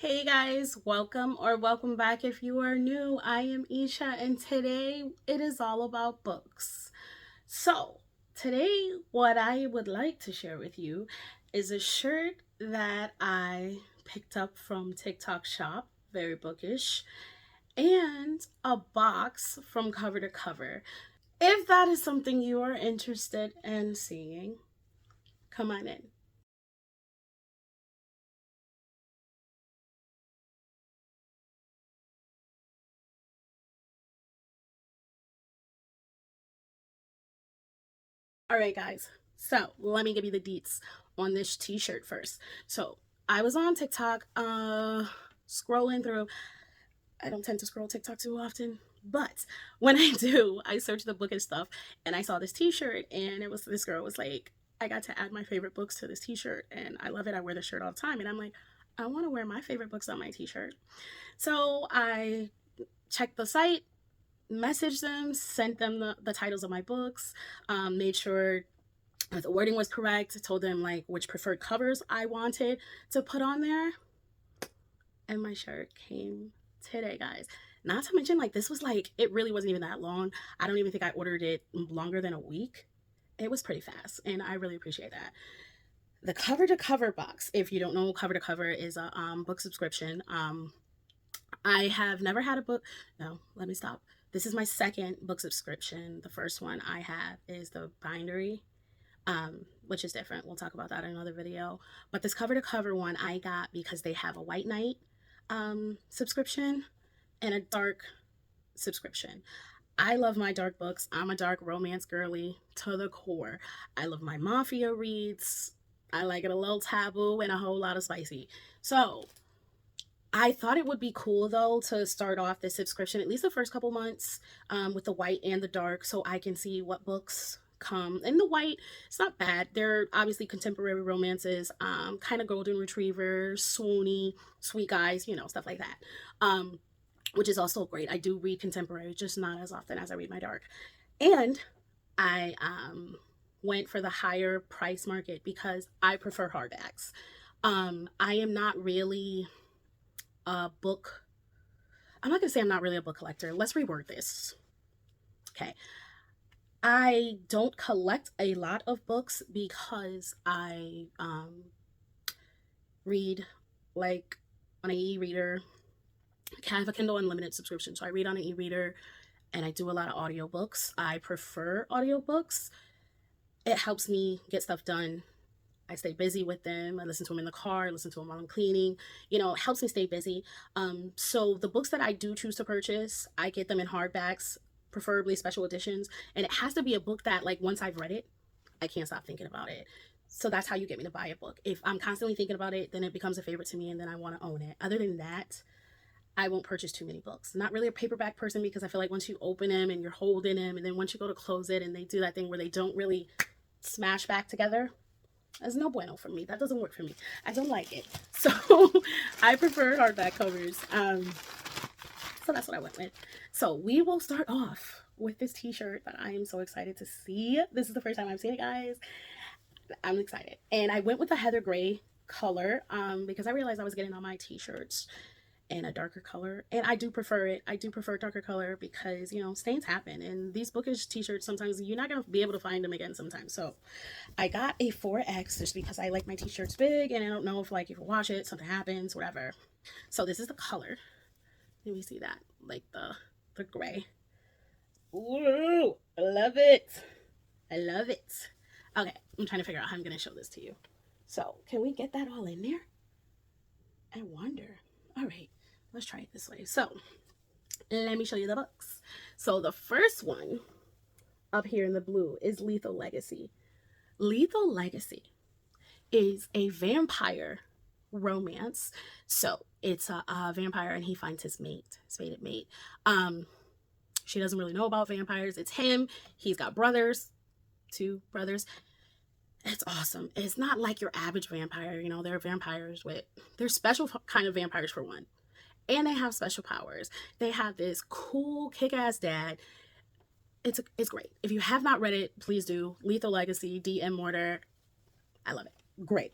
Hey guys, welcome or welcome back if you are new. I am Isha and today it is all about books. So, today what I would like to share with you is a shirt that I picked up from Tik Tok Shop, very bookish, and a box from cover to cover. If that is something you are interested in seeing, come on in. All right, guys. So let me give you the deets on this t-shirt first. So I was on TikTok, scrolling through. I don't tend to scroll TikTok too often, but when I do, I search the bookish stuff, and I saw this t-shirt, and it was this girl was like, I got to add my favorite books to this t-shirt, and I love it. I wear the shirt all the time, and I'm like, I want to wear my favorite books on my t-shirt. So I checked the site, messaged them, sent them the titles of my books, made sure the wording was correct, told them like which preferred covers I wanted to put on there, and my shirt came today, guys. Not to mention, like, this was like, it really wasn't even that long. I don't even think I ordered it longer than a week. It was pretty fast, and I really appreciate that. The cover to cover box, if you don't know, cover to cover is a book subscription. I have never had a book. No, let me stop. This is my second book subscription. The first one I have is the bindery, which is different. We'll talk about that in another video. But this cover to cover one I got because they have a white knight subscription and a dark subscription. I love my dark books. I'm a dark romance girly to the core. I love my mafia reads. I like it a little taboo and a whole lot of spicy. So I thought it would be cool though to start off this subscription, at least the first couple months, with the white and the dark, so I can see what books come. And the white, it's not bad. They're obviously contemporary romances, kind of golden retrievers, swoony, sweet guys, stuff like that. Which is also great. I do read contemporary, just not as often as I read my dark. And I went for the higher price market because I prefer hardbacks. I am not really a book. I'm not gonna say I'm not really a book collector. Let's reword this. Okay. I don't collect a lot of books because I read like on an e-reader. I have a Kindle Unlimited subscription, so I read on an e-reader, and I do a lot of audiobooks. I prefer audiobooks. It helps me get stuff done. I stay busy with them. I listen to them in the car, I listen to them while I'm cleaning. It helps me stay busy. So the books that I do choose to purchase, I get them in hardbacks, preferably special editions. And it has to be a book that, like, once I've read it, I can't stop thinking about it. So that's how you get me to buy a book. If I'm constantly thinking about it, then it becomes a favorite to me, and then I want to own it. Other than that, I won't purchase too many books. Not really a paperback person because I feel like once you open them and you're holding them, and then once you go to close it and they do that thing where they don't really smash back together, that's no bueno for me. That doesn't work for me. I don't like it. So I prefer hardback covers. So that's what I went with. So we will start off with this t-shirt that I am so excited to see. This is the first time I've seen it, guys. I'm excited. And I went with the heather gray color because I realized I was getting all my t-shirts in a darker color, and I do prefer it. I do prefer darker color because stains happen, and these bookish t-shirts, sometimes you're not gonna be able to find them again sometimes. So I got a 4X just because I like my t-shirts big, and I don't know if you wash it, something happens, whatever. So this is the color. Let me see that, like the gray. Ooh, I love it. I love it. Okay, I'm trying to figure out how I'm gonna show this to you. So can we get that all in there? I wonder. All right, let's try it this way. So let me show you the books. So the first one up here in the blue is Lethal Legacy. Lethal Legacy is a vampire romance. So it's a vampire, and he finds his mate, his fated mate. She doesn't really know about vampires. It's him. He's got brothers, 2 brothers. It's awesome. It's not like your average vampire. They're vampires they're special kind of vampires for one. And they have special powers. They have this cool kick-ass dad. It's great. If you have not read it, please do. Lethal Legacy, D.M. Mortier. I love it. Great.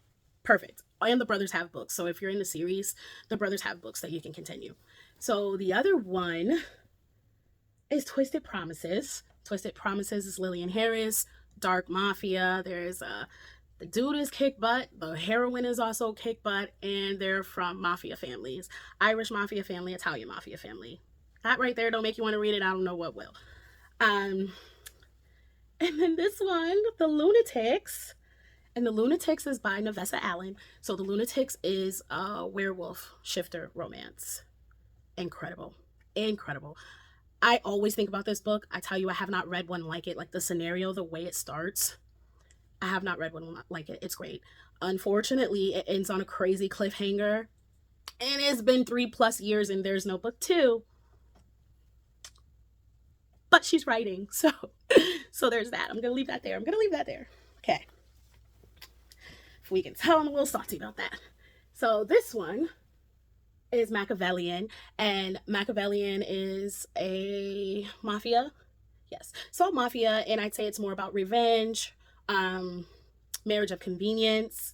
Perfect. And the brothers have books. So if you're in the series, the brothers have books that you can continue. So the other one is Twisted Promises. Twisted Promises is Lilian Harris, dark mafia. There's the dude is kick butt, the heroine is also kick butt, and they're from mafia families. Irish mafia family, Italian mafia family. That right there don't make you want to read it. I don't know what will. And then this one, The Lunatics. And The Lunatics is by Navessa Allen. So The Lunatics is a werewolf shifter romance. Incredible. Incredible. I always think about this book. I tell you, I have not read one like it. Like the scenario, the way it starts, I have not read one like it. It's great. Unfortunately, it ends on a crazy cliffhanger. And it's been 3+ years and there's no book 2. But she's writing. So there's that. I'm going to leave that there. Okay. If we can tell, I'm a little salty about that. So this one is Machiavellian, and Machiavellian is a mafia. Yes. So mafia, and I'd say it's more about revenge, marriage of convenience,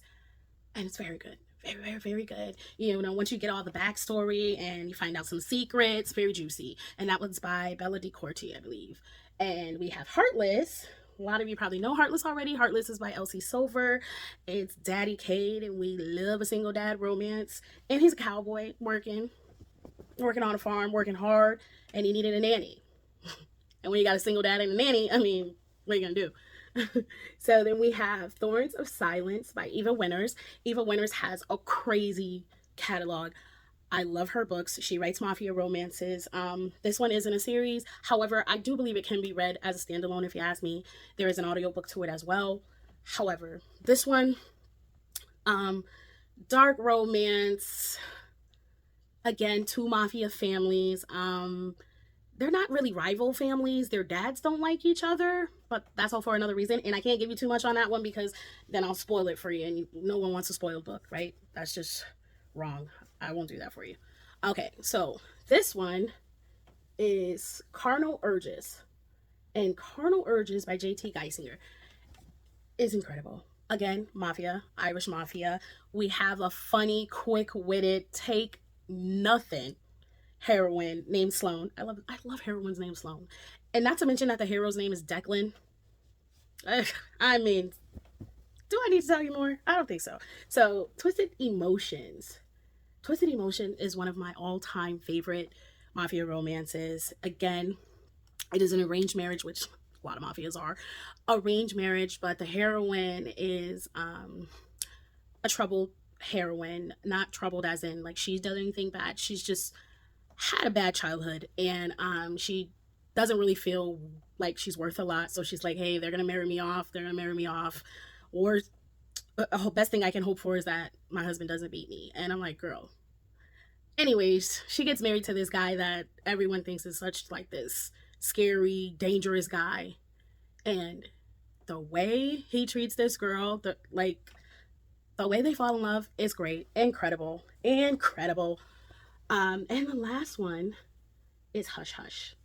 and it's very good. Very, very, very good. You know, once you get all the backstory and you find out some secrets, very juicy. And that one's by Bella de Corte, I believe. And we have Heartless. A lot of you probably know Heartless already. Heartless is by Elsie. It's Daddy Cade, and we love a single dad romance. And he's a cowboy working on a farm, working hard, and he needed a nanny. And when you got a single dad and a nanny, I mean, what are you gonna do? So then we have Thorns of Silence by Eva Winters. Eva Winters has a crazy catalog. I love her books. She writes mafia romances. This one isn't a series. However, I do believe it can be read as a standalone if you ask me. There is an audiobook to it as well. However, this one, dark romance. Again, 2 mafia families. They're not really rival families. Their dads don't like each other, but that's all for another reason. And I can't give you too much on that one because then I'll spoil it for you, and no one wants to spoil a book, right? That's just wrong. I won't do that for you. Okay, so this one is Carnal Urges. And Carnal Urges by J.T. Geissinger is incredible. Again, mafia, Irish mafia. We have a funny, quick-witted, take nothing heroine named Sloane. I love heroines named Sloane. And not to mention that the hero's name is Declan. I mean, do I need to tell you more? I don't think so. So, Twisted Emotions. Twisted Emotion is one of my all-time favorite mafia romances. Again, it is an arranged marriage, which a lot of mafias are. Arranged marriage, but the heroine is a troubled heroine. Not troubled as in, like, she's done anything bad. She's just had a bad childhood, and she doesn't really feel like she's worth a lot. So she's like, hey, they're gonna marry me off, or the best thing I can hope for is that my husband doesn't beat me. And I'm like, girl. Anyways, she gets married to this guy that everyone thinks is such like this scary, dangerous guy, and the way he treats this girl, the way they fall in love is great. Incredible. And the last one is Hush Hush.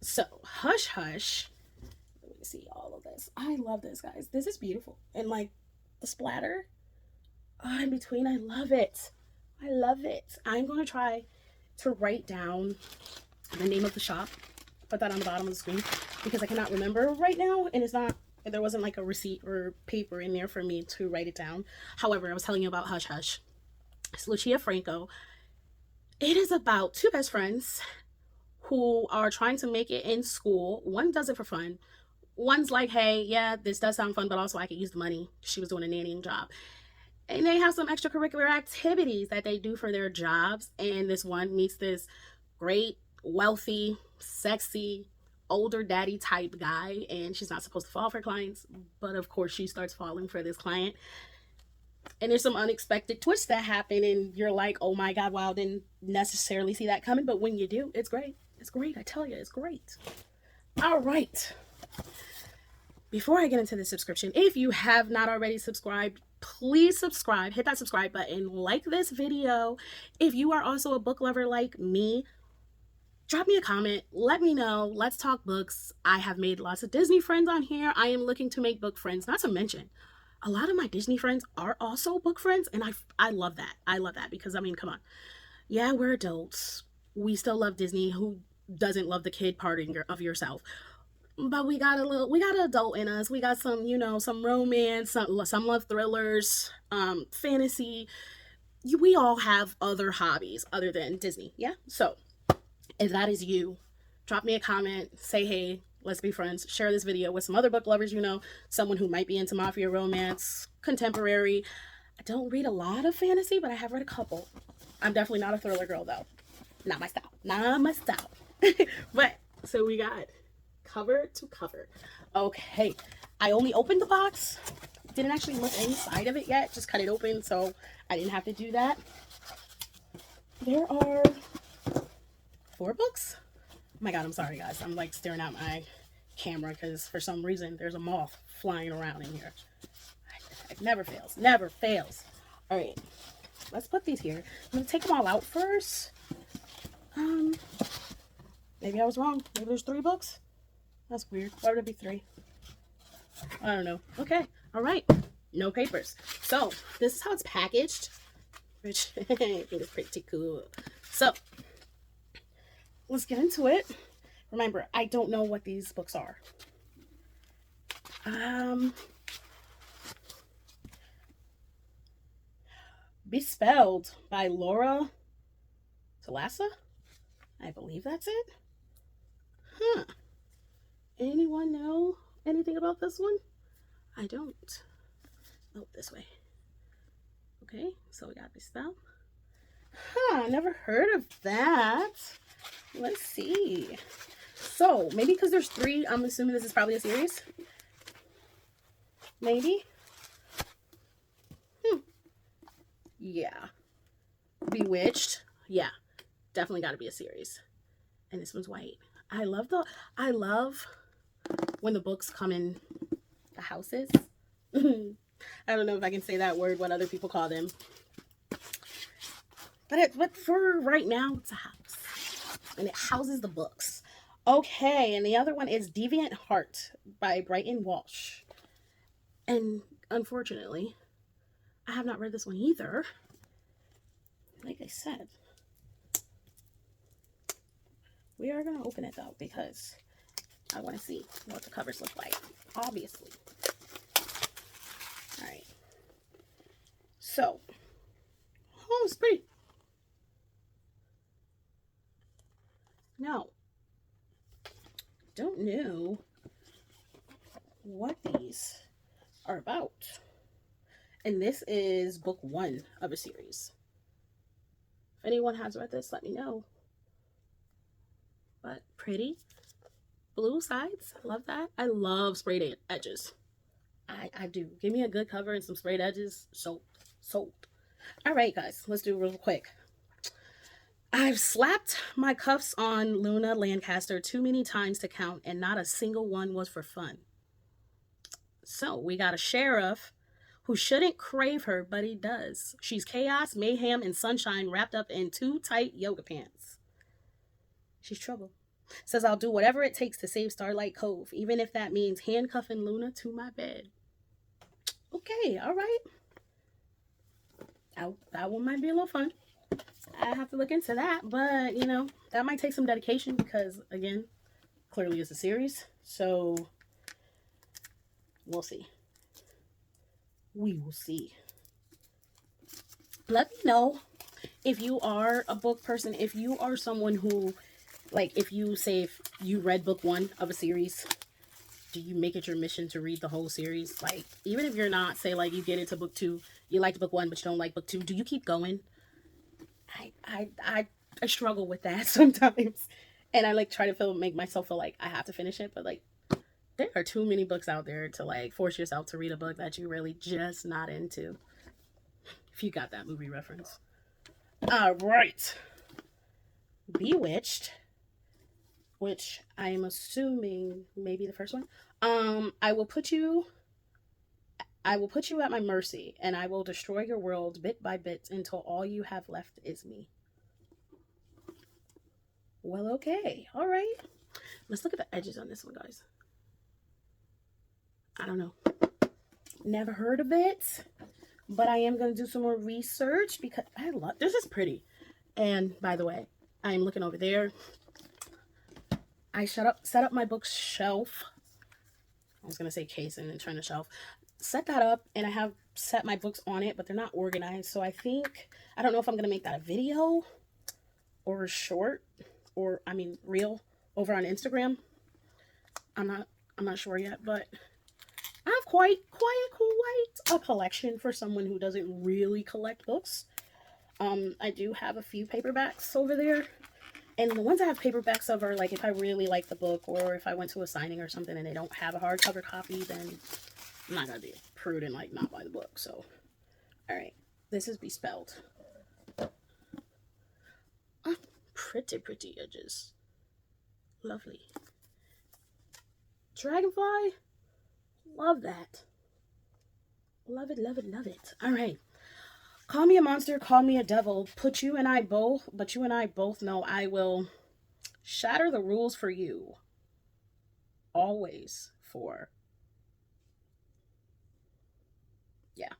So Hush Hush, let me see all of this. I love this, guys. This is beautiful. And like the splatter in between, I love it. I'm going to try to write down the name of the shop, put that on the bottom of the screen, because I cannot remember right now, and there wasn't like a receipt or paper in there for me to write it down. However, I was telling you about Hush Hush. It's Lucia Franco. It is about 2 best friends who are trying to make it in school. One does it for fun. One's like, hey, yeah, this does sound fun, but also I could use the money. She was doing a nannying job. And they have some extracurricular activities that they do for their jobs. And this one meets this great, wealthy, sexy, older daddy type guy. And she's not supposed to fall for clients. But of course, she starts falling for this client. And there's some unexpected twists that happen. And you're like, oh my God, wow, didn't necessarily see that coming. But when you do, it's great. It's great. I tell you, it's great. All right. Before I get into the subscription, if you have not already subscribed, please subscribe. Hit that subscribe button. Like this video. If you are also a book lover like me, drop me a comment. Let me know. Let's talk books. I have made lots of Disney friends on here. I am looking to make book friends. Not to mention, a lot of my Disney friends are also book friends, and I love that. I love that because I mean, come on. Yeah, we're adults. We still love Disney. Who doesn't love the kid part of yourself? But we got an adult in us. We got some, you know, some romance, some love thrillers, fantasy. We all have other hobbies other than Disney. Yeah. So if that is you, drop me a comment, say hey, let's be friends, share this video with some other book lovers, you know, someone who might be into mafia romance, contemporary. I don't read a lot of fantasy, but I have read a couple. I'm definitely not a thriller girl though. Not my style. Not my style. But so we got cover to cover. Okay. I only opened the box. Didn't actually look inside of it yet. Just cut it open, so I didn't have to do that. There are 4 books. Oh my god, I'm sorry guys. I'm like staring at my camera because for some reason there's a moth flying around in here. It never fails. Never fails. Alright. Let's put these here. I'm gonna take them all out first. Maybe I was wrong. Maybe there's 3 books. That's weird. Why would it be 3? I don't know. Okay. Alright. No papers. So, this is how it's packaged. Which I think is pretty cool. So, let's get into it. Remember, I don't know what these books are. Bespelled by Thalassa? I believe that's it. Huh. Anyone know anything about this one? I don't. Oh, this way. Okay, so we got Bespelled. Huh, never heard of that. Let's see. So, maybe because there's 3, I'm assuming this is probably a series. Maybe. Yeah. Bewitched. Yeah. Definitely got to be a series. And this one's white. I love when the books come in the houses. I don't know if I can say that word, what other people call them. But for right now, it's a house. And it houses the books. Okay, and the other one is Deviant Heart by Brighton Walsh. And unfortunately, I have not read this one either. Like I said. We are going to open it though, because I want to see what the covers look like. Obviously. Alright. So. Oh, it's pretty. Now, don't know what these are about. And this is book 1 of a series. If anyone has read this, let me know. But pretty. Blue sides. I love that. I love sprayed edges. I do. Give me a good cover and some sprayed edges. Sold. Alright, guys. Let's do it real quick. I've slapped my cuffs on Luna Lancaster too many times to count, and not a single one was for fun. So, we got a sheriff who shouldn't crave her, but he does. She's chaos, mayhem, and sunshine wrapped up in 2 tight yoga pants. She's trouble. Says I'll do whatever it takes to save Starlight Cove, even if that means handcuffing Luna to my bed. Okay, alright. That one might be a little fun. I have to look into that, but, you know, that might take some dedication because, again, clearly it's a series. So, we'll see. We will see. Let me know if you are a book person, if you are someone who, like, if you read book 1 of a series, do you make it your mission to read the whole series? Like, even if you're not, say, like, you get into book 2, you liked book 1, but you don't like book 2, do you keep going? I struggle with that sometimes. And I, like, try to make myself feel like I have to finish it, but, like, there are too many books out there to, like, force yourself to read a book that you're really just not into. If you got that movie reference. Alright. Bewitched, which I'm assuming maybe the first one. I will put you at my mercy, and I will destroy your world bit by bit until all you have left is me. Well, okay. All right. Let's look at the edges on this one, guys. I don't know. Never heard of it, but I am going to do some more research because I love, this is pretty. And by the way, I'm looking over there. I set up my bookshelf. I was going to say case and then turn the shelf. Set that up, and I have set my books on it, but they're not organized. So I think, I don't know if I'm going to make that a video or a short, or I mean reel over on Instagram. I'm not sure yet, but I have quite a collection for someone who doesn't really collect books. I do have a few paperbacks over there, and the ones I have paperbacks of are like if I really like the book, or if I went to a signing or something and they don't have a hardcover copy, then I'm not gonna be prude and like not buy the book. So, all right, this is Bespelled. Oh, pretty edges, lovely. Dragonfly, love that. Love it. All right. Call me a monster, call me a devil. But you and I both know I will shatter the rules for you. Always for. Yeah.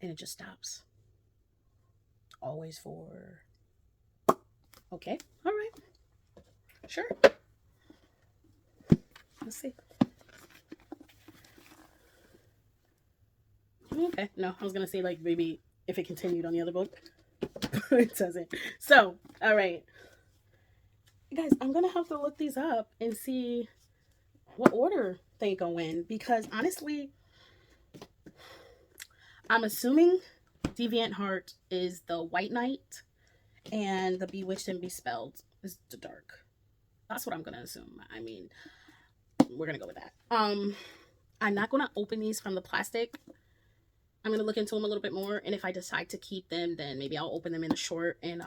And it just stops. Always for. Okay. All right. Sure. Let's see. Okay, no, I was gonna say like maybe if it continued on the other book. It doesn't. So, all right, guys, I'm gonna have to look these up and see what order they go in, because honestly, I'm assuming Deviant Heart is the White Knight and the Bewitched and Bespelled is the Dark. That's what I'm gonna assume. I mean, we're gonna go with that. I'm not gonna open these from the plastic. I'm going to look into them a little bit more, and if I decide to keep them, then maybe I'll open them in the short and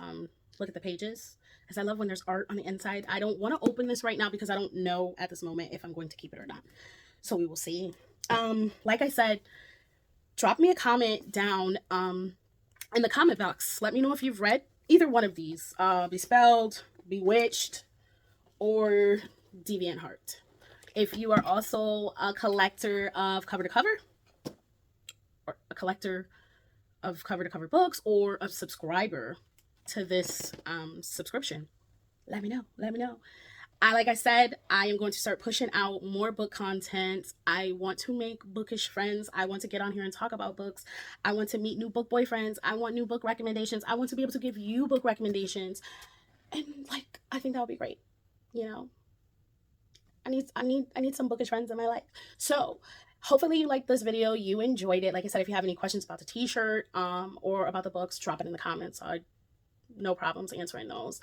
look at the pages, because I love when there's art on the inside. I don't want to open this right now because I don't know at this moment if I'm going to keep it or not. So we will see. Like I said, drop me a comment down in the comment box. Let me know if you've read either one of these, Bespelled, Bewitched, or Deviant Heart. If you are also a collector of cover-to-cover, or a collector of cover-to-cover books, or a subscriber to this subscription, let me know. Like I said, I am going to start pushing out more book content. I want to make bookish friends. I want to get on here and talk about books. I want to meet new book boyfriends. I want new book recommendations. I want to be able to give you book recommendations, and like I think that would be great. You know, I need some bookish friends in my life. So hopefully you liked this video, you enjoyed it. Like I said, if you have any questions about the t-shirt or about the books, drop it in the comments. No problems answering those.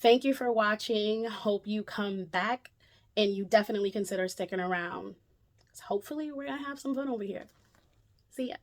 Thank you for watching. Hope you come back, and you definitely consider sticking around. Hopefully we're gonna have some fun over here. See ya.